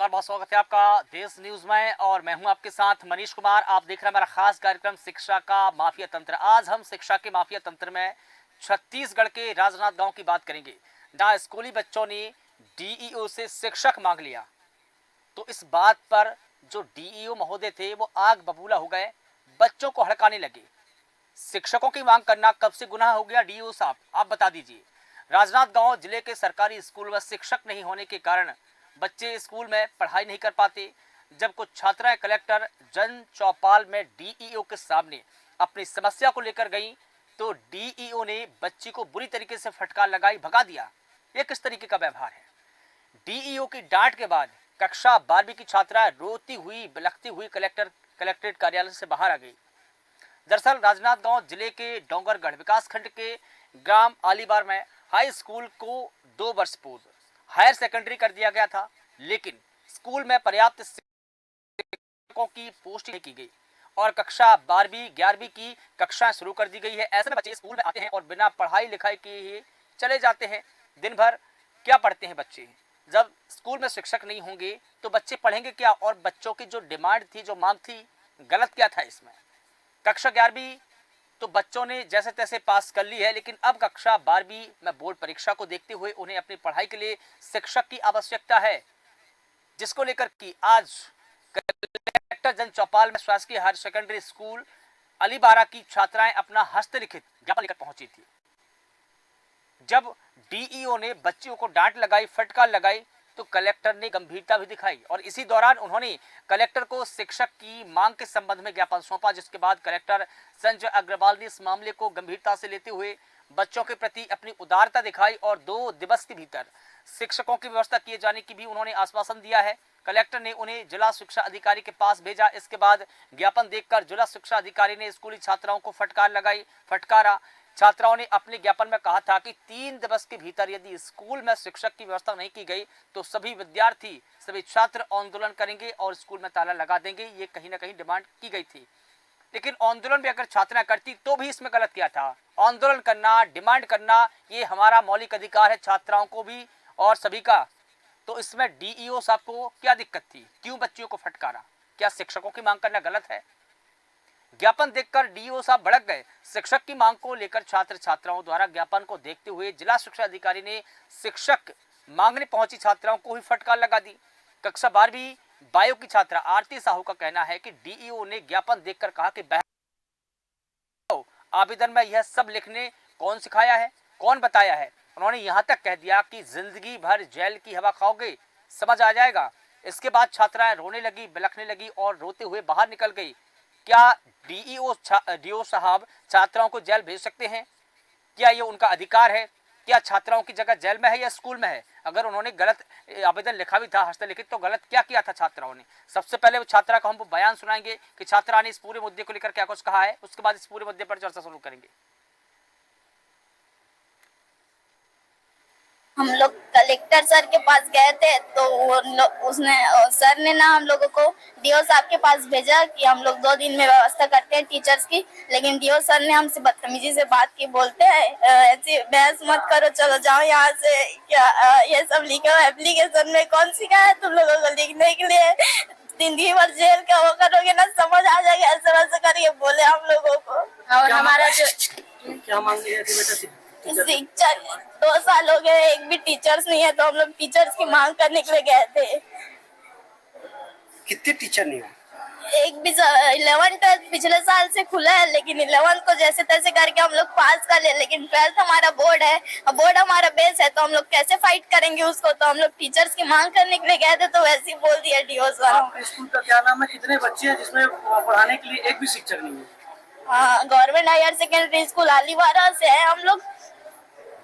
नमस्कार, बहुत स्वागत है आपका देश न्यूज में और मैं हूं आपके साथ मनीष कुमार। आप देख रहे हैं मेरा खास कार्यक्रम शिक्षा का माफिया तंत्र। आज हम शिक्षा के माफिया तंत्र में छत्तीसगढ़ के राजनांदगांव गांव की बात करेंगे, जहां स्कूली बच्चों ने डीईओ से शिक्षक मांग लिया। तो इस बात पर जो डीईओ महोदय थे वो आग बबूला हो गए, बच्चों को हड़काने लगे। शिक्षकों की मांग करना कब से गुनाह हो गया डीईओ साहब, आप बता दीजिए। राजनांदगांव जिले के सरकारी स्कूल में शिक्षक नहीं होने के कारण बच्चे स्कूल में पढ़ाई नहीं कर पाते। जब कुछ छात्राएं कलेक्टर जन चौपाल में डीईओ के सामने अपनी समस्या को लेकर गईं, तो डीईओ ने बच्ची को बुरी तरीके से फटकार लगाई, भगा दिया। ये किस तरीके का व्यवहार है? डीईओ की डांट के बाद कक्षा 12वीं की छात्राएं रोती हुई बिलखती हुई कलेक्ट्रेट कार्यालय से बाहर आ गई। दरअसल राजनांदगांव जिले के डोंगरगढ़ विकासखंड के ग्राम आलीबार में हाई स्कूल को 2 वर्ष पूर्व हायर सेकेंडरी कर दिया गया था, लेकिन स्कूल में पर्याप्त शिक्षकों की पोस्टिंग नहीं की गई और कक्षा 12वीं 11वीं की कक्षाएं शुरू कर दी गई है। ऐसे में बच्चे स्कूल में आते हैं और बिना पढ़ाई लिखाई किए ही चले जाते हैं। दिन भर क्या पढ़ते हैं बच्चे? जब स्कूल में शिक्षक नहीं होंगे तो बच्चे पढ़ेंगे क्या? और बच्चों की जो डिमांड थी, जो मांग थी, गलत क्या था इसमें? कक्षा 11वीं तो बच्चों ने जैसे तैसे पास कर ली है, लेकिन अब कक्षा 12वीं में बोर्ड परीक्षा को देखते हुए उन्हें अपनी पढ़ाई के लिए शिक्षक की आवश्यकता है, जिसको लेकर कि आज कलेक्टर जन चौपाल में शासकीय हायर सेकेंडरी स्कूल अलीबारा की छात्राएं अपना हस्तलिखित ज्ञापन लेकर पहुंची थी। जब डीईओ ने बच्चियों को डांट लगाई, फटकार लगाई, तो कलेक्टर ने गंभीरता भी दिखाई और इसी दौरान उन्होंने कलेक्टर को शिक्षक की मांग के संबंध में ज्ञापन सौंपा, जिसके बाद कलेक्टर संजय अग्रवाल ने इस मामले को गंभीरता से लेते हुए बच्चों के प्रति अपनी उदारता दिखाई और 2 दिवस के भीतर शिक्षकों की व्यवस्था किए जाने की भी उन्होंने आश्वासन दिया है। कलेक्टर ने उन्हें जिला शिक्षा अधिकारी के पास भेजा। इसके बाद ज्ञापन देखकर जिला शिक्षा अधिकारी ने स्कूली छात्राओं को फटकारा। छात्राओं ने अपने ज्ञापन में कहा था कि 3 दिवस के भीतर यदि स्कूल में शिक्षक की व्यवस्था नहीं की गई तो सभी विद्यार्थी, सभी छात्र आंदोलन करेंगे और स्कूल में ताला लगा देंगे। ये कहीं ना कहीं डिमांड की गई थी, लेकिन आंदोलन भी अगर छात्राएं करती तो भी इसमें गलत क्या था? आंदोलन करना, डिमांड करना, ये हमारा मौलिक अधिकार है, छात्राओं को भी और सभी का। तो इसमें डीईओ साहब को क्या दिक्कत थी? क्यों बच्चियों को फटकारा? क्या शिक्षकों की मांग करना गलत है? ज्ञापन देखकर डीईओ साहब भड़क गए। शिक्षक की मांग को लेकर छात्र छात्राओं द्वारा ज्ञापन को देखते हुए जिला शिक्षा अधिकारी ने शिक्षक मांगने पहुंची छात्राओं को ही फटकार लगा दी। कक्षा 12वीं बायो की छात्रा आरती साहू का कहना है कि डीईओ ने ज्ञापन देखकर कहा कि आवेदन में यह सब लिखने कौन सिखाया है, कौन बताया है? उन्होंने यहाँ तक कह दिया कि जिंदगी भर जेल की हवा खाओगे, समझ आ जाएगा। इसके बाद छात्राएं रोने लगी, बिलखने लगी और रोते हुए बाहर निकल गई। क्या डीईओ साहब छात्राओं को जेल भेज सकते हैं? क्या ये उनका अधिकार है? क्या छात्राओं की जगह जेल में है या स्कूल में है? अगर उन्होंने गलत आवेदन लिखा भी था हस्तलिखित, तो गलत क्या किया था छात्राओं ने? सबसे पहले वो छात्रा का हम बयान सुनाएंगे कि छात्रा ने इस पूरे मुद्दे को लेकर क्या कुछ कहा है, उसके बाद इस पूरे मुद्दे पर चर्चा शुरू करेंगे। हम लोग कलेक्टर सर के पास गए थे तो उसने सर ने ना हम लोगों को डीओ साहब के पास भेजा कि हम लोग 2 दिन में व्यवस्था करते हैं टीचर्स की, लेकिन डीओ सर ने हमसे बदतमीजी से बात की। बोलते हैं ऐसी बहस मत करो, चलो जाओ यहाँ से। क्या ये सब लिखा हुआ एप्लीकेशन में कौन सिखाया है तुम लोगों को लिखने के लिए? जिंदगी भर जेल का वो करोगे ना, समझ आ जाएगा, ऐसे वैसे करके बोले हम लोगों को। और हमारा जो क्या मांग रही है बेटा? शिक्षक 2 साल हो गए, एक भी टीचर्स नहीं है, तो हम लोग टीचर्स की मांग करने के लिए गए थे। कितने टीचर नहीं है? एक भी 11th-12th पिछले साल से खुला है, लेकिन 11th को जैसे तैसे करके हम लोग पास कर ले, लेकिन 12th हमारा बोर्ड है, बोर्ड हमारा बेस है, तो हम लोग कैसे फाइट करेंगे उसको? तो हम लोग टीचर्स की मांग करने के लिए गए थे, तो वैसे ही बोल दिया डीओ सर। आपके स्कूल का क्या नाम है? कितने बच्चे हैं जिसमें पढ़ाने के लिए एक भी शिक्षक नहीं है? हाँ, गवर्नमेंट हायर सेकेंडरी स्कूल अलीबारा से है हम लोग,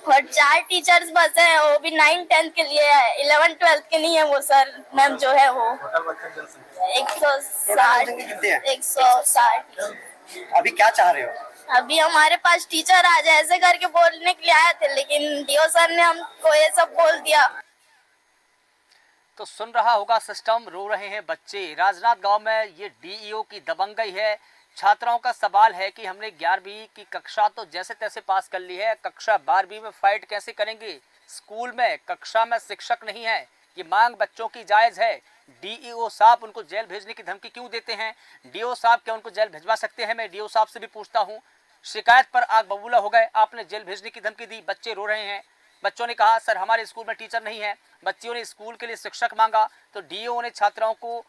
और 4 टीचर्स बस है, वो भी 9th-10th के लिए है, 11th-12th के नहीं है। वो सर मैम जो है वो 160। अभी क्या चाह रहे हो? अभी हमारे पास टीचर आ जाए ऐसे करके बोलने के लिए आए थे, लेकिन डीओ सर ने हमको ये सब बोल दिया। तो सुन रहा होगा सिस्टम, रो रहे हैं बच्चे। राजनांदगांव में ये डीईओ की दबंगई है। छात्राओं का सवाल है कि हमने 11वीं की कक्षा तो जैसे तैसे पास कर ली है, कक्षा 12वीं में फाइट कैसे करेंगे? स्कूल में कक्षा में शिक्षक नहीं है, ये मांग बच्चों की जायज़ है। डीईओ साहब उनको जेल भेजने की धमकी क्यों देते हैं? डीओ साहब क्या उनको जेल भिजवा सकते हैं? मैं डीओ साहब से भी पूछता हूँ। शिकायत पर आग बबूला हो गए, आपने जेल भेजने की धमकी दी, बच्चे रो रहे हैं। बच्चों ने कहा सर हमारे स्कूल में टीचर नहीं है, बच्चियों ने स्कूल के लिए शिक्षक मांगा तो डीओ ने छात्राओं को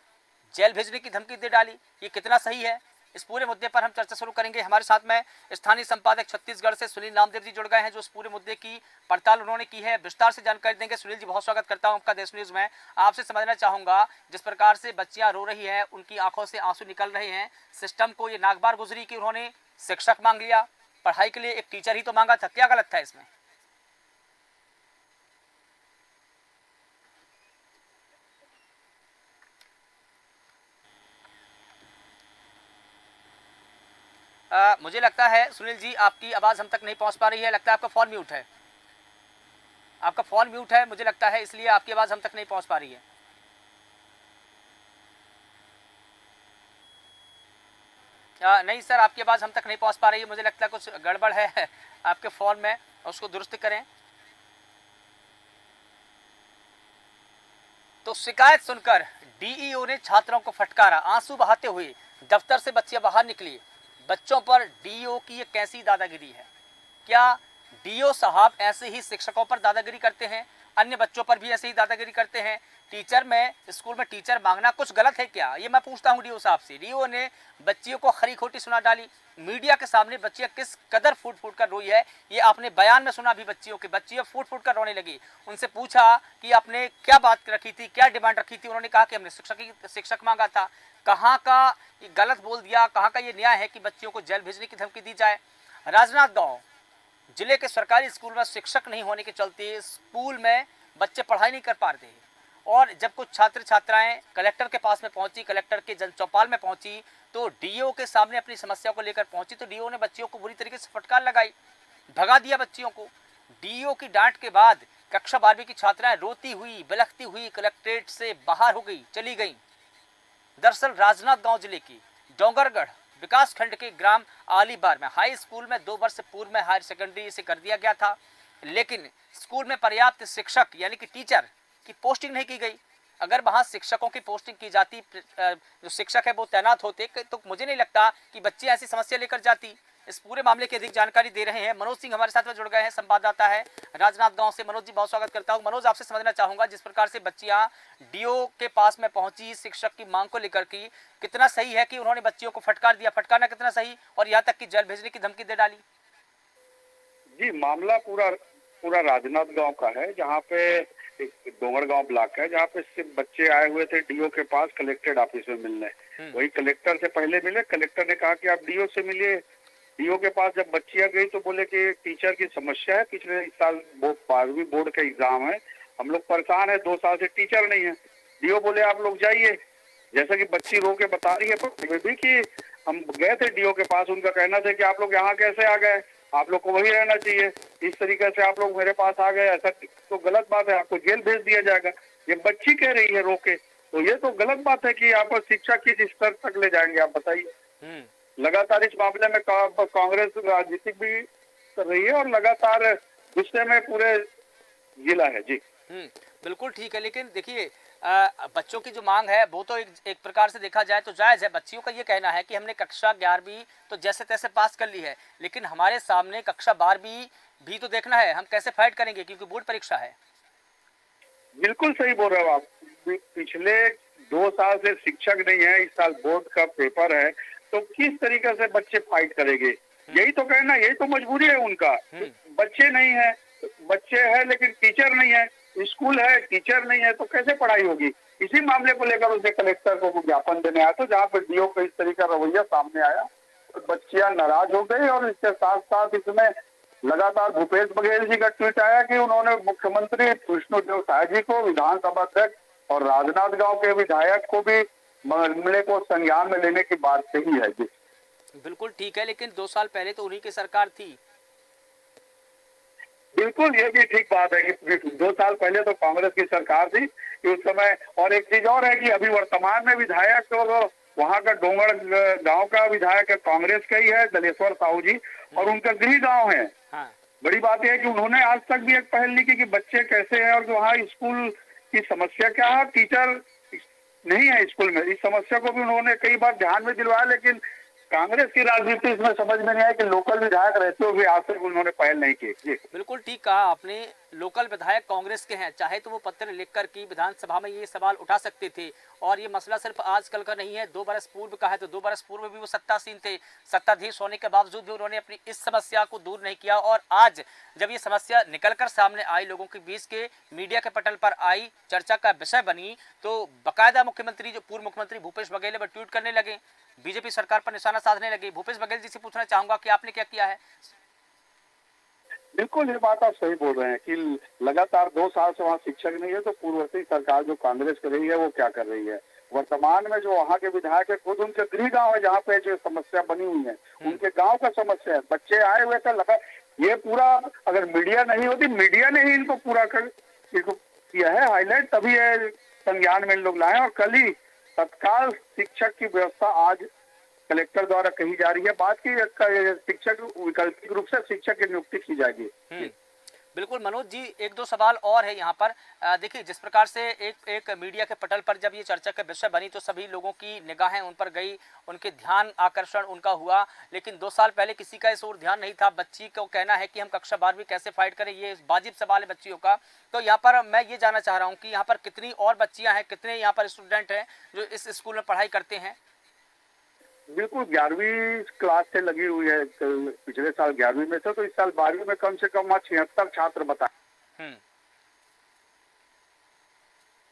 जेल भेजने की धमकी दे डाली। ये कितना सही है? इस पूरे मुद्दे पर हम चर्चा शुरू करेंगे। हमारे साथ में स्थानीय संपादक छत्तीसगढ़ से सुनील नामदेव जी जुड़ गए हैं, जो इस पूरे मुद्दे की पड़ताल उन्होंने की है, विस्तार से जानकारी देंगे। सुनील जी, बहुत स्वागत करता हूं आपका देश न्यूज में। आपसे समझना चाहूंगा, जिस प्रकार से बच्चियां रो रही हैं, उनकी आंखों से आंसू निकल रहे हैं, सिस्टम को ये नागबार गुजरी कि उन्होंने शिक्षक मांग लिया, पढ़ाई के लिए एक टीचर ही तो मांगा था, क्या गलत था इसमें? मुझे लगता है सुनील जी आपकी आवाज हम तक नहीं पहुंच पा रही है, लगता है आपका फोन म्यूट है। आपका फोन म्यूट है मुझे लगता है, इसलिए आपकी आवाज हम तक नहीं पहुंच पा रही है। नहीं सर, आपकी आवाज हम तक नहीं पहुंच पा रही है, मुझे लगता है कुछ गड़बड़ है आपके फोन में, उसको दुरुस्त करें। तो शिकायत सुनकर डीईओ ने छात्रों को फटकारा, आंसू बहाते हुए दफ्तर से बच्चियां बाहर निकली। बच्चों पर डीईओ की ये कैसी दादागिरी है? क्या डीओ साहब ऐसे ही शिक्षकों पर दादागिरी करते हैं, अन्य बच्चों पर भी ऐसे ही दादागिरी करते हैं? टीचर में स्कूल में टीचर मांगना कुछ गलत है क्या? ये मैं पूछता हूँ डीओ साहब से। डीओ ने बच्चियों को खरी खोटी सुना डाली, मीडिया के सामने बच्चियां किस कदर फूट फूट कर रोई है ये आपने बयान में सुना भी। बच्चियां फूट फूट कर रोने लगी। उनसे पूछा कि आपने क्या बात रखी थी, क्या डिमांड रखी थी? उन्होंने कहा कि हमने शिक्षक मांगा था। कहाँ का ये गलत बोल दिया, कहाँ का ये न्याय है कि बच्चियों को जेल भेजने की धमकी दी जाए? राजनांदगांव जिले के सरकारी स्कूल में शिक्षक नहीं होने के चलते स्कूल में बच्चे पढ़ाई नहीं कर पा रहे हैं, और जब कुछ छात्र छात्राएं कलेक्टर के पास में पहुंची, कलेक्टर के जन चौपाल में पहुंची, तो डीओ के सामने अपनी समस्या को लेकर पहुंची, तो डीओ ने बच्चियों को बुरी तरीके से फटकार लगाई, भगा दिया बच्चियों को। डीओ की डांट के बाद कक्षा 12वीं की छात्राएं रोती हुई बिलखती हुई कलेक्ट्रेट से बाहर हो गई, चली गई। दरअसल राजनांदगांव जिले की डोंगरगढ़ विकास खंड के ग्राम आलीबार में हाई स्कूल में 2 वर्ष पूर्व में हायर सेकेंडरी से कर दिया गया था, लेकिन स्कूल में पर्याप्त शिक्षक यानी कि टीचर की पोस्टिंग नहीं की गई। अगर वहां शिक्षकों की पोस्टिंग की जाती, जो शिक्षक है वो तैनात होते, तो मुझे नहीं लगता कि बच्चे ऐसी समस्या लेकर जाती। इस पूरे मामले की अधिक जानकारी दे रहे हैं मनोज सिंह, हमारे साथ में जुड़ गए हैं, संवाददाता है राजनांदगांव से। मनोज जी, बहुत स्वागत करता हूं। मनोज, आपसे समझना चाहूंगा, जिस प्रकार से बच्चियां डीओ के पास में पहुंची शिक्षक की मांग को लेकर की, कितना सही है कि उन्होंने बच्चियों को फटकार दिया? फटकारना कितना सही, और यहाँ तक कि जेल भेजने की धमकी दे डाली? जी, मामला पूरा पूरा राजनांदगांव का है, जहाँ पे एक डोंगरगांव ब्लॉक है, जहाँ पे सिर्फ बच्चे आए हुए थे डीओ के पास कलेक्टेड ऑफिस में मिलने। वही कलेक्टर से पहले मिले, कलेक्टर ने कहा कि आप डीओ से मिलिए। डीओ के पास जब बच्चियां गई तो बोले कि टीचर की समस्या है, पिछले साल 12वीं बोर्ड का एग्जाम है, हम लोग परेशान है, 2 साल से टीचर नहीं है। डीओ बोले आप लोग जाइए। जैसा कि बच्ची रो के बता रही है भी कि हम गए थे डीओ के पास, उनका कहना था कि आप लोग यहाँ कैसे आ गए, आप लोग को वही रहना चाहिए, इस तरीके से आप लोग मेरे पास आ गए, ऐसा तो गलत बात है, आपको जेल भेज दिया जाएगा। ये बच्ची कह रही है रो के, तो ये तो गलत बात है कि आप शिक्षा किस स्तर तक ले जाएंगे, आप बताइए। लगातार इस मामले में कांग्रेस राजनीति भी कर रही है और लगातार गुस्से में पूरे जिला है। जी बिल्कुल ठीक है, लेकिन देखिए बच्चों की जो मांग है वो तो एक प्रकार से देखा जाए तो जायज है। बच्चियों का ये कहना है कि हमने कक्षा 11वीं तो जैसे तैसे पास कर ली है, लेकिन हमारे सामने कक्षा 12वीं भी तो देखना है, हम कैसे फाइट करेंगे क्योंकि बोर्ड परीक्षा है। बिल्कुल सही बोल रहे हो आप। पिछले 2 साल से शिक्षक नहीं है, इस साल बोर्ड का पेपर है, तो किस तरीके से बच्चे फाइट करेंगे? यही तो कहना, यही तो मजबूरी है उनका। बच्चे नहीं है, बच्चे है लेकिन टीचर नहीं है, स्कूल है टीचर नहीं है, तो कैसे पढ़ाई होगी? इसी मामले को लेकर उसे कलेक्टर को ज्ञापन देने आया था, जहाँ पर डीओ का इस तरीका रवैया सामने आया तो बच्चियां नाराज हो गई। और इसके साथ साथ इसमें लगातार भूपेश बघेल जी का ट्वीट आया कि उन्होंने मुख्यमंत्री विष्णुदेव साय जी को, विधानसभा अध्यक्ष और राजनांदगांव के विधायक को भी मामले को संज्ञान में लेने की बात कही है। जी बिल्कुल ठीक है, लेकिन 2 साल पहले तो उन्हीं की सरकार थी। बिल्कुल, ये भी ठीक बात है कि 2 साल पहले तो कांग्रेस की सरकार थी कि उस समय। और एक चीज और है कि अभी वर्तमान में विधायक तो वहाँ का डोंगर गांव का विधायक कांग्रेस का ही है, दलेश्वर साहू जी, और उनका गृह गांव है। हाँ। बड़ी बात यह है कि उन्होंने आज तक भी एक पहल नहीं की कि बच्चे कैसे हैं और वहाँ स्कूल की समस्या क्या है, टीचर नहीं है स्कूल में। इस समस्या को भी उन्होंने कई बार ध्यान में दिलवाया, लेकिन कांग्रेस की राजनीति इसमें समझ में नहीं आया कि लोकल विधायक रहते हुए भी आज तक उन्होंने पहल नहीं की। जी बिल्कुल ठीक कहा आपने। लोकल विधायक कांग्रेस के हैं, चाहे तो वो पत्र लिखकर की विधानसभा में ये सवाल उठा सकते थे। और ये मसला सिर्फ आजकल का नहीं है, 2 बरस पूर्व का है। तो 2 बरस पूर्व भी वो सत्तासीन थे, सत्ताधीश होने के बावजूद भी उन्होंने अपनी इस समस्या को दूर नहीं किया। और आज जब ये समस्या निकलकर सामने आई, लोगों के बीच के मीडिया के पटल पर आई, चर्चा का विषय बनी, तो बाकायदा मुख्यमंत्री, जो पूर्व मुख्यमंत्री भूपेश बघेल पर ट्वीट करने लगे, बीजेपी सरकार पर निशाना साधने लगे। भूपेश बघेल जी से पूछना चाहूंगा कि आपने क्या किया है? बिल्कुल, ये बात आप सही बोल रहे हैं कि लगातार 2 साल से वहाँ शिक्षक नहीं है, तो पूर्ववर्ती सरकार जो कांग्रेस कर रही है वो क्या कर रही है। वर्तमान में जो वहाँ के विधायक है, खुद उनके गृह गांव है जहाँ पे जो समस्या बनी हुई है, उनके गांव का समस्या है। बच्चे आए हुए थे, लगा ये पूरा, अगर मीडिया नहीं होती, मीडिया ने ही इनको पूरा कर इनको किया है हाईलाइट, तभी ये संज्ञान में इन लोग लाए। और कल ही तत्काल शिक्षक की व्यवस्था आज कलेक्टर द्वारा कही जा रही है। बात की शिक्षक वैकल्पिक रूप से शिक्षक की नियुक्ति की जाएगी। बिल्कुल मनोज जी, 1-2 सवाल और है यहाँ पर। देखिए, जिस प्रकार से एक मीडिया के पटल पर जब ये चर्चा का विषय बनी तो सभी लोगों की निगाहें उन पर गई, उनके ध्यान आकर्षण उनका हुआ। लेकिन 2 साल पहले किसी का इस ओर ध्यान नहीं था। बच्ची को कहना है कि हम कक्षा 12वीं कैसे फाइट करें, ये वाजिब सवाल है बच्चियों का। तो यहाँ पर मैं ये जानना चाह रहा हूँ कि यहाँ पर कितनी और बच्चियाँ हैं, कितने यहाँ पर स्टूडेंट हैं जो इस स्कूल में पढ़ाई करते हैं? बिल्कुल, 11वीं क्लास से लगी हुई है। पिछले साल 11वीं में थे, तो इस साल 12वीं में कम से कम वहाँ 76 छात्र बताए।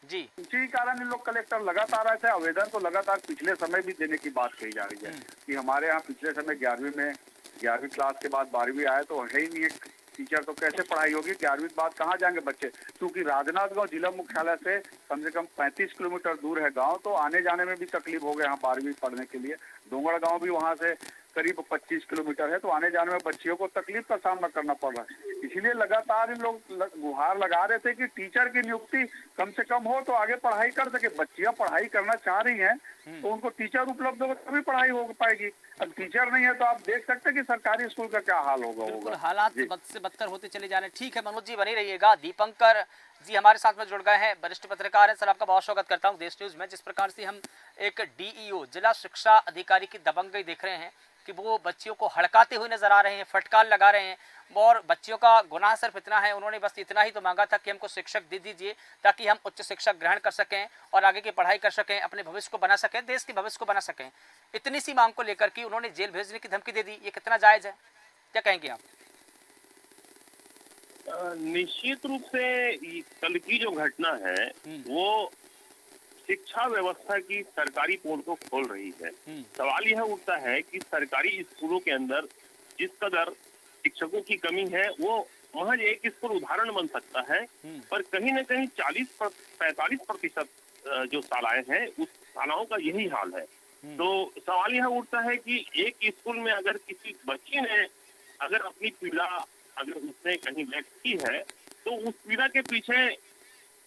जी, इसी कारण इन लोग कलेक्टर लगातार आए थे। आवेदन तो लगातार पिछले समय भी देने की बात कही जा रही है कि हमारे यहाँ पिछले समय 11वीं क्लास के बाद 12वीं आए तो है ही नहीं एक टीचर, तो कैसे पढ़ाई होगी। 11वीं के बाद कहाँ जाएंगे बच्चे, क्योंकि राजनांदगांव जिला मुख्यालय से कम 35 किलोमीटर दूर है गांव, तो आने जाने में भी तकलीफ हो गया यहाँ 12वीं पढ़ने के लिए। डोंगरगांव भी वहाँ से करीब 25 किलोमीटर है, तो आने जाने में बच्चियों को तकलीफ का सामना करना पड़ रहा है। इसीलिए लगातार इन लोग गुहार लगा रहे थे कि टीचर की नियुक्ति कम से कम हो तो आगे पढ़ाई कर सके। बच्चियां पढ़ाई करना चाह रही हैं तो उनको टीचर उपलब्ध होगा तभी पढ़ाई हो पाएगी। अब टीचर नहीं है तो आप देख सकते हैं कि सरकारी स्कूल का क्या हाल होगा। हालात बद से बदतर होते चले जा रहे हैं। ठीक है मनोज जी, बने रहिएगा। दीपंकर जी हमारे साथ में जुड़ गए हैं, वरिष्ठ पत्रकार हैं। सर, आपका बहुत स्वागत करता हूं देश न्यूज में। जिस प्रकार से हम एक डीईओ जिला शिक्षा अधिकारी की दबंगई देख रहे हैं कि वो बच्चियों को हड़काते हुए नजर आ रहे हैं, फटकार लगा रहे हैं। और बच्चियों का गुनाह सिर्फ इतना है, उन्होंने बस इतना ही तो मांगा था कि हमको शिक्षक दे दीजिए ताकि हम उच्च शिक्षा ग्रहण कर सकें और आगे की पढ़ाई कर सकें, अपने भविष्य को बना सकें, देश के भविष्य को बना सकें। इतनी सी मांग को लेकर के उन्होंने जेल भेजने की धमकी दे दी। ये कितना जायज है, क्या कहेंगे आप? निश्चित रूप से कल की जो घटना है वो शिक्षा व्यवस्था की सरकारी पोल को खोल रही है। सवाल यह उठता है कि सरकारी स्कूलों के अंदर जिस कदर शिक्षकों की कमी है वो महज एक स्कूल उदाहरण बन सकता है, पर कहीं न कहीं 45% जो शालाएं हैं उस शालाओं का यही हाल है। तो सवाल यह उठता है कि एक स्कूल में अगर किसी बच्ची ने अगर अपनी पीड़ा अगर उसने कहीं व्यक्त की है तो उस पीड़ा के पीछे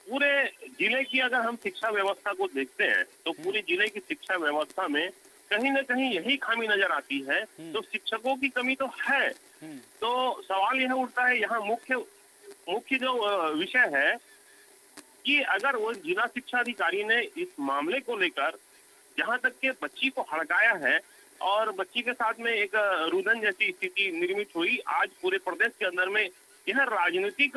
पूरे जिले की अगर हम शिक्षा व्यवस्था को देखते हैं तो पूरे जिले की शिक्षा व्यवस्था में कहीं न कहीं यही खामी नजर आती है। तो शिक्षकों की कमी तो है। तो सवाल यह उठता है यहाँ मुख्य जो विषय है कि अगर वो जिला शिक्षा अधिकारी ने इस मामले को लेकर जहाँ तक के बच्ची को हड़काया है और बच्ची के साथ में एक रुदन जैसी स्थिति निर्मित हुई, आज पूरे प्रदेश के अंदर में यह राजनीतिक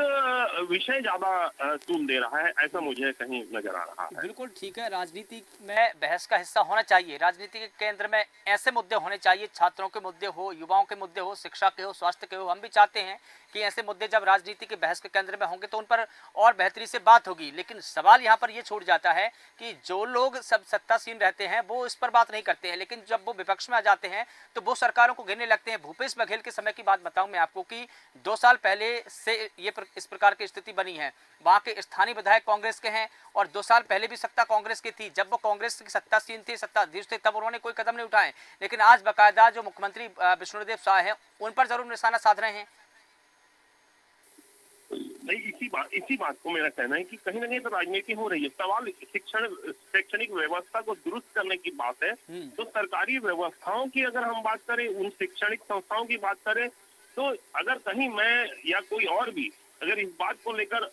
विषय ज्यादा तूल दे रहा है, ऐसा मुझे कहीं नजर आ रहा है। बिल्कुल ठीक है, राजनीति में बहस का हिस्सा होना चाहिए। राजनीति के केंद्र में ऐसे मुद्दे होने चाहिए, छात्रों के मुद्दे हो, युवाओं के मुद्दे हो, शिक्षा के हो, स्वास्थ्य के हो। हम भी चाहते हैं कि ऐसे मुद्दे जब राजनीति के बहस के केंद्र में होंगे तो उन पर और बेहतरी से बात होगी। लेकिन सवाल यहाँ पर ये छूट जाता है कि जो लोग सब सत्तासीन रहते हैं वो इस पर बात नहीं करते हैं, लेकिन जब वो विपक्ष में आ जाते हैं तो वो सरकारों को घेरने लगते हैं। भूपेश बघेल के समय की बात बताऊं मैं आपको कि 2 साल पहले से इस प्रकार की स्थिति बनी है। वहां के स्थानीय विधायक कांग्रेस के हैं और 2 साल पहले भी सत्ता कांग्रेस की थी। जब वो कांग्रेस की सत्तासीन थे, सत्ताधीश थे, तब उन्होंने कोई कदम नहीं उठाए। लेकिन आज बाकायदा जो मुख्यमंत्री विष्णुदेव साय हैं उन पर जरूर निशाना साध रहे हैं। नहीं, इसी बात को मेरा कहना है कि कहीं ना कहीं तो राजनीति हो रही है। सवाल शैक्षणिक व्यवस्था को दुरुस्त करने की बात है। तो सरकारी व्यवस्थाओं की अगर हम बात करें, उन शैक्षणिक संस्थाओं की बात करें, तो अगर कहीं मैं या कोई और भी अगर इस बात को लेकर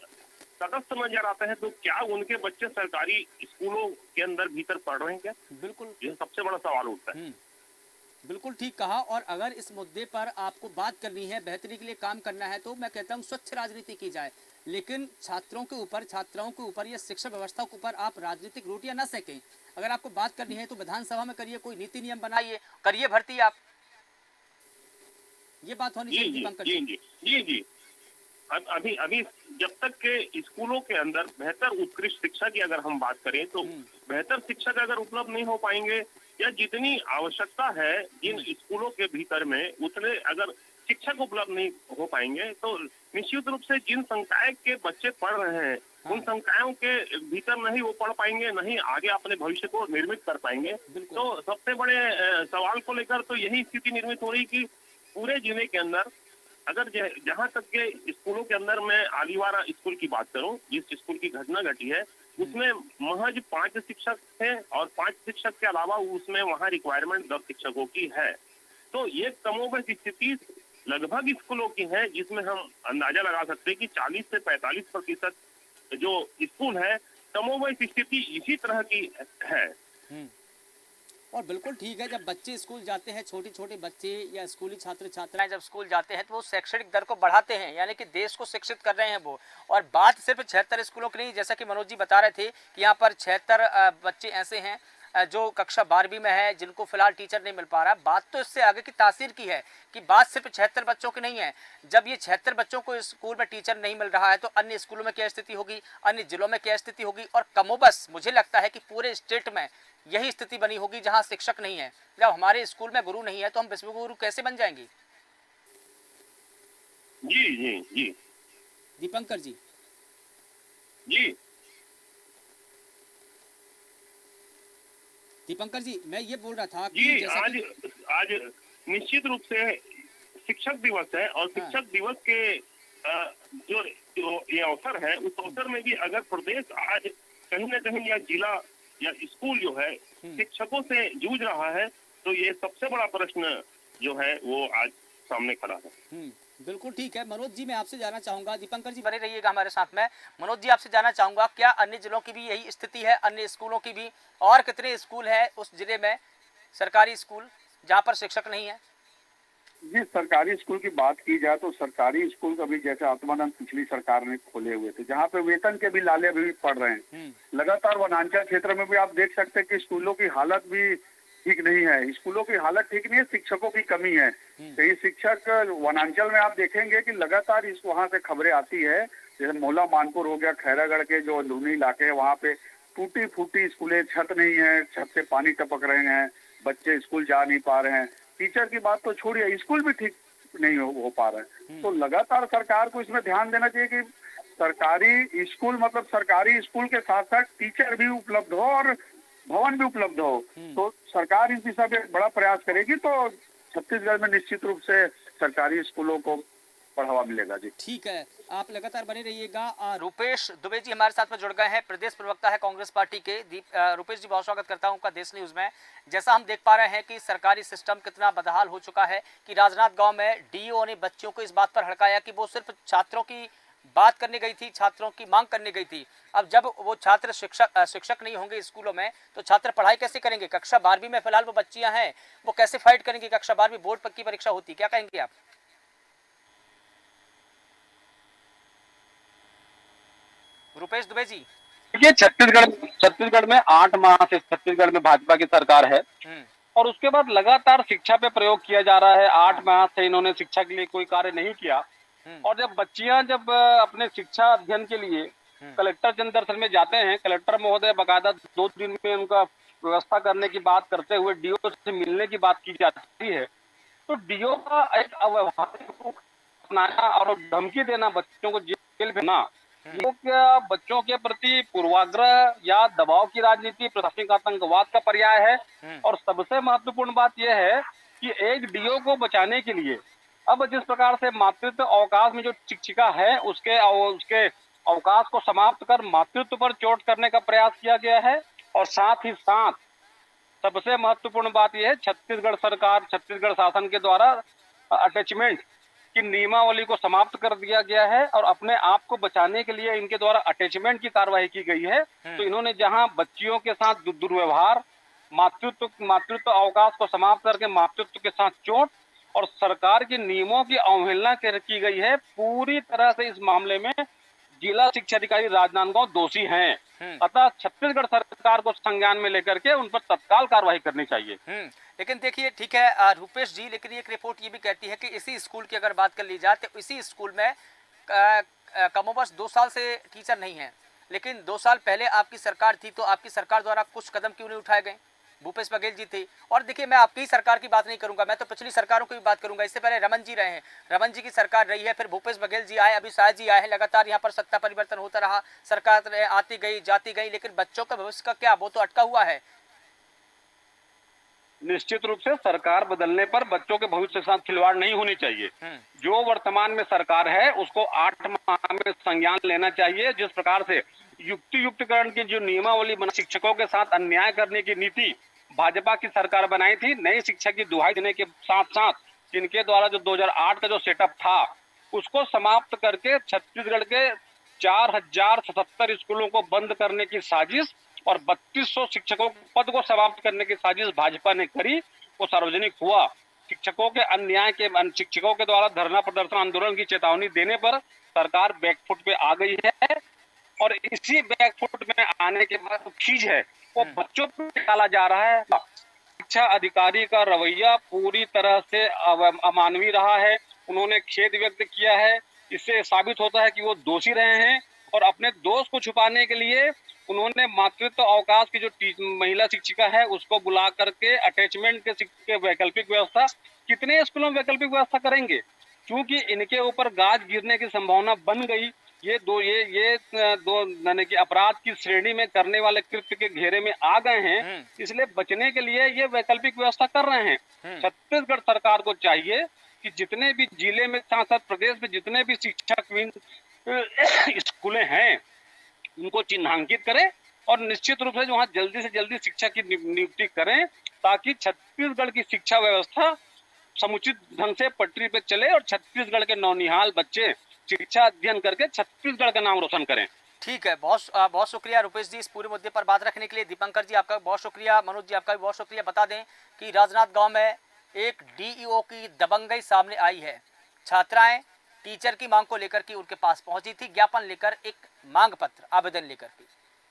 तटस्थ नजर आते हैं, तो क्या उनके बच्चे सरकारी स्कूलों के अंदर भीतर पढ़ रहे हैं क्या? बिल्कुल। यह सबसे बड़ा सवाल उठता है। बिल्कुल ठीक कहा। और अगर इस मुद्दे पर आपको बात करनी है, बेहतरी के लिए काम करना है, तो मैं कहता हूँ स्वच्छ राजनीति की जाए, लेकिन छात्रों के ऊपर, छात्राओं के ऊपर या शिक्षा व्यवस्था के ऊपर आप राजनीतिक रोटियां न सेकें। अगर आपको बात करनी है तो विधानसभा में करिए, कोई नीति नियम बनाइए, करिए भर्ती आप। ये बात होनी जी चाहिए जी पंकज जी जी जी जी। अभी अभी जब तक के स्कूलों के अंदर बेहतर उत्कृष्ट शिक्षा की अगर हम बात करें, तो बेहतर शिक्षक अगर उपलब्ध नहीं हो पाएंगे, या जितनी आवश्यकता है जिन स्कूलों के भीतर में उतने अगर शिक्षक उपलब्ध नहीं हो पाएंगे, तो निश्चित रूप से जिन संकाय के बच्चे पढ़ रहे हैं, उन संकायों के भीतर नहीं वो पढ़ पाएंगे, नहीं आगे अपने भविष्य को निर्मित कर पाएंगे। तो सबसे बड़े सवाल को लेकर तो यही स्थिति निर्मित हो रही कि पूरे जिले के अंदर अगर जहां तक के स्कूलों के अंदर मैं आलीवारा स्कूल की बात करूं, जिस स्कूल की घटना घटी है, उसमें महज 5 शिक्षक थे, और 5 शिक्षक के अलावा उसमें वहां रिक्वायरमेंट 10 शिक्षकों की है। तो ये कमोबेश स्थिति लगभग स्कूलों की है, जिसमें हम अंदाजा लगा सकते हैं कि 40 से 45% जो स्कूल है, कमोबेश स्थिति इसी तरह की है। और बिल्कुल ठीक है, जब बच्चे स्कूल जाते हैं, छोटे छोटे बच्चे या स्कूली छात्र छात्राएं जब स्कूल जाते हैं, तो वो शैक्षणिक दर को बढ़ाते हैं, यानी कि देश को शिक्षित कर रहे हैं वो। और बात सिर्फ 76 स्कूलों की नहीं, जैसा कि मनोज जी बता रहे थे कि यहाँ पर 76 बच्चे ऐसे हैं जो कक्षा 12वीं में है, जिनको फिलहाल टीचर नहीं मिल पा रहा। बात तो इससे आगे की तासीर की है कि बात सिर्फ 76 बच्चों की नहीं है। जब ये 76 बच्चों को स्कूल में टीचर नहीं मिल रहा है, तो अन्य स्कूलों में क्या स्थिति होगी, अन्य जिलों में क्या स्थिति होगी। और कमोबस मुझे लगता है कि पूरे स्टेट में यही स्थिति बनी होगी, जहां शिक्षक नहीं है। जब हमारे स्कूल में गुरु नहीं है, तो हम विश्व गुरु कैसे बन जाएंगे? जी जी जी। दीपंकर जी जी दीपंकर जी, मैं ये बोल रहा था कि कि जैसा आज निश्चित रूप से शिक्षक दिवस है, और शिक्षक दिवस के जो ये अवसर है, उस अवसर में भी अगर प्रदेश आज कहीं न कहीं या जिला या स्कूल जो है शिक्षकों से जूझ रहा है, तो ये सबसे बड़ा प्रश्न जो है वो आज सामने खड़ा है। बिल्कुल ठीक है। मनोज जी, मैं आपसे जानना चाहूंगा, दीपंकर जी बने रहिएगा हमारे साथ में। मनोज जी, आपसे जानना चाहूंगा, क्या अन्य जिलों की भी यही स्थिति है, अन्य स्कूलों की भी? और कितने स्कूल है उस जिले में, सरकारी स्कूल, जहाँ पर शिक्षक नहीं है? जी, सरकारी स्कूल की बात की जाए तो सरकारी स्कूल का भी जैसे आत्मानंद पिछली सरकार ने खोले हुए थे, जहाँ पे वेतन के भी लाले भी पड़ रहे हैं। लगातार वनांचल क्षेत्र में भी आप देख सकते हैं कि स्कूलों की हालत भी ठीक नहीं है। स्कूलों की हालत ठीक नहीं है, शिक्षकों की कमी है। कई शिक्षक वनांचल में आप देखेंगे कि लगातार इस वहाँ से खबरें आती है, जैसे मोहला मानपुर हो गया, खैरागढ़ के जो अंदरूनी इलाके हैं, वहाँ पे टूटी फूटी स्कूलें, छत नहीं है, छत से पानी टपक रहे हैं, बच्चे स्कूल जा नहीं पा रहे हैं। टीचर की बात तो छोड़िए, स्कूल भी ठीक नहीं हो पा रहे हैं। तो लगातार सरकार को इसमें ध्यान देना चाहिए कि सरकारी स्कूल, मतलब सरकारी स्कूल के साथ साथ टीचर भी उपलब्ध हो और भवन भी उपलब्ध हो। तो सरकार इस दिशा में बड़ा प्रयास करेगी, तो छत्तीसगढ़ में निश्चित रूप से सरकारी स्कूलों को बढ़ावा मिलेगा। जी ठीक है, आप लगातार बने रहिएगा। रूपेश दुबे जी हमारे साथ में जुड़ गए हैं, प्रदेश प्रवक्ता है कांग्रेस पार्टी के। रूपेश जी, बहुत स्वागत करता हूं आपका देश न्यूज में। जैसा हम देख पा रहे हैं कि सरकारी सिस्टम कितना बदहाल हो चुका है कि राजनांद गांव में डीओ ने बच्चों को इस बात पर हड़काया कि वो सिर्फ छात्रों की बात करने गई थी, छात्रों की मांग करने गई थी। अब जब वो छात्र शिक्षक नहीं होंगे स्कूलों में, तो छात्र पढ़ाई कैसे करेंगे? कक्षा 12वीं में फिलहाल वो बच्चियां हैं, वो कैसे फाइट करेंगी? कक्षा 12वीं बोर्ड की परीक्षा होती, क्या कहेंगे आप? रूपेश दुबे जी, देखिए, छत्तीसगढ़ में 8 माह से छत्तीसगढ़ में भाजपा की सरकार है, और उसके बाद लगातार शिक्षा पे प्रयोग किया जा रहा है। 8 माह से इन्होंने शिक्षा के लिए कोई कार्य नहीं किया। और जब बच्चियां अपने शिक्षा अध्ययन के लिए कलेक्टर जनदर्शन में जाते हैं, कलेक्टर महोदय बकायदा 2 दिन में उनका व्यवस्था करने की बात करते हुए डीओ से मिलने की बात की जाती है, तो डीओ का एक अव्यवहारिक रूप अपनाना और धमकी देना, बच्चों को जेल भेजना, ये क्या बच्चों के प्रति पूर्वाग्रह या दबाव की राजनीति, प्रशासनिक आतंकवाद का पर्याय है। और सबसे महत्वपूर्ण बात यह है कि एक डीओ को बचाने के लिए अब जिस प्रकार से मातृत्व अवकाश में जो शिक्षिका है, उसके अवकाश को समाप्त कर मातृत्व पर चोट करने का प्रयास किया गया है। और साथ ही साथ सबसे महत्वपूर्ण बात यह है, छत्तीसगढ़ सरकार, छत्तीसगढ़ शासन के द्वारा अटैचमेंट कि नियमावली को समाप्त कर दिया गया है और अपने आप को बचाने के लिए इनके द्वारा अटैचमेंट की कार्रवाई की गई है। तो इन्होंने जहां बच्चियों के साथ दुर्व्यवहार, मातृत्व अवकाश को समाप्त करके मातृत्व के साथ चोट और सरकार के नियमों की अवहेलना की गई है, पूरी तरह से इस मामले में जिला शिक्षा अधिकारी राजनांदगांव दोषी हैं। अतः छत्तीसगढ़ सरकार को संज्ञान में लेकर के उन पर तत्काल कार्रवाई करनी चाहिए। लेकिन देखिए, ठीक है रूपेश जी, लेकिन एक रिपोर्ट ये भी कहती है कि इसी स्कूल की अगर बात कर ली जाए तो इसी स्कूल में कमोबश 2 साल से टीचर नहीं है, लेकिन 2 साल पहले आपकी सरकार थी, तो आपकी सरकार द्वारा कुछ कदम क्यों नहीं उठाए गए? भूपेश बघेल जी थे। और देखिए, मैं आपकी ही सरकार की बात नहीं करूंगा, मैं तो पिछली सरकारों की भी बात करूंगा। इससे पहले रमन जी रहे हैं, रमन जी की सरकार रही है, फिर भूपेश बघेल जी आए, अभी शाह जी आए हैं। लगातार यहाँ पर सत्ता परिवर्तन होता रहा, सरकार आती गई जाती गई, लेकिन बच्चों का भविष्य का क्या, वो तो अटका हुआ है। निश्चित रूप से सरकार बदलने पर बच्चों के भविष्य के साथ खिलवाड़ नहीं होनी चाहिए। जो वर्तमान में सरकार है उसको 8 माह में संज्ञान लेना चाहिए। जिस प्रकार से युक्तिकरण की जो नियमावली बना, शिक्षकों के साथ अन्याय करने की नीति भाजपा की सरकार बनाई थी, नई शिक्षा की दुहाई देने के साथ साथ जिनके द्वारा जो 2008 का जो सेटअप था उसको समाप्त करके छत्तीसगढ़ के 4077 स्कूलों को बंद करने की साजिश और 3200 शिक्षकों के पद को समाप्त करने की साजिश भाजपा ने करी, वो सार्वजनिक हुआ। शिक्षकों के अन्याय के शिक्षकों के द्वारा धरना प्रदर्शन आंदोलन की चेतावनी देने पर सरकार बैकफुट पे आ गई है और इसी बैकफुट में आने के बाद जो खींच है वो बच्चों पर निकाला जा रहा है। शिक्षा अधिकारी का रवैया पूरी तरह से अमानवीय रहा है। उन्होंने खेद व्यक्त किया है। इससे साबित होता है कि वो दोषी रहे हैं और अपने दोष को छुपाने के लिए उन्होंने मातृत्व अवकाश की जो महिला शिक्षिका है उसको बुला करके अटैचमेंट के वैकल्पिक व्यवस्था, कितने स्कूलों में वैकल्पिक व्यवस्था करेंगे? क्योंकि इनके ऊपर गाज गिरने की संभावना बन गई। ये दो यानी कि अपराध की श्रेणी में करने वाले कृत्य के घेरे में आ गए हैं, इसलिए बचने के लिए ये वैकल्पिक व्यवस्था कर रहे हैं। छत्तीसगढ़ सरकार को चाहिए कि जितने भी जिले में साथ साथ प्रदेश में जितने भी शिक्षक स्कूलें हैं उनको चिन्हांकित करें और निश्चित रूप से वहां जल्दी से जल्दी शिक्षा की नियुक्ति करें ताकि छत्तीसगढ़ की शिक्षा व्यवस्था समुचित ढंग से पटरी पे चले और छत्तीसगढ़ के नौनिहाल बच्चे शिक्षा अध्ययन करके छत्तीसगढ़ का नाम रोशन करें। ठीक है, बहुत शुक्रिया रूपेश जी इस पूरे मुद्दे पर बात रखने के लिए। दीपंकर जी आपका बहुत शुक्रिया, मनोज जी आपका भी बहुत शुक्रिया। बता दें कि राजनांदगांव में एक डीईओ की दबंगई सामने आई है। छात्राएं टीचर की मांग को लेकर के उनके पास पहुंची थी, ज्ञापन लेकर, एक मांग पत्र आवेदन लेकर के।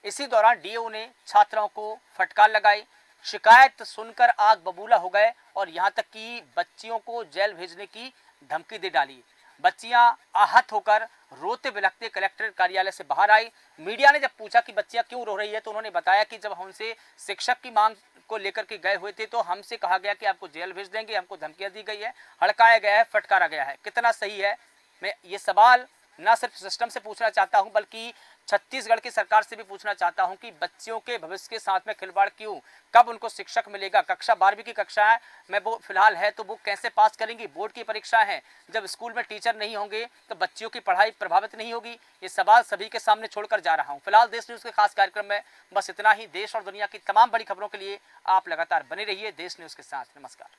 इसी दौरान डीईओ ने छात्राओं को फटकार लगाई, शिकायत सुनकर आग बबूला हो गए और यहाँ तक कि बच्चियों को जेल भेजने की धमकी दे डाली। बच्चियां आहत होकर रोते बिलखते कलेक्टर कार्यालय से बाहर आई। मीडिया ने जब पूछा कि बच्चियां क्यों रो रही है तो उन्होंने बताया कि जब हमसे शिक्षक की मांग को लेकर के गए हुए थे तो हमसे कहा गया कि आपको जेल भेज देंगे, हमको धमकियां दी गई है, हड़काया गया है, फटकारा गया है। कितना सही है? मैं ये सवाल न सिर्फ सिस्टम से पूछना चाहता हूं बल्कि छत्तीसगढ़ की सरकार से भी पूछना चाहता हूं कि बच्चियों के भविष्य के साथ में खिलवाड़ क्यों? कब उनको शिक्षक मिलेगा? कक्षा 12वीं की कक्षाएं में वो फिलहाल है तो वो कैसे पास करेंगी? बोर्ड की परीक्षाएं हैं, जब स्कूल में टीचर नहीं होंगे तो बच्चियों की पढ़ाई प्रभावित नहीं होगी। ये सवाल सभी के सामने छोड़कर जा रहा हूं। फिलहाल देश न्यूज़ के खास कार्यक्रम में बस इतना ही। देश और दुनिया की तमाम बड़ी खबरों के लिए आप लगातार बने रहिए देश न्यूज़ के साथ। नमस्कार।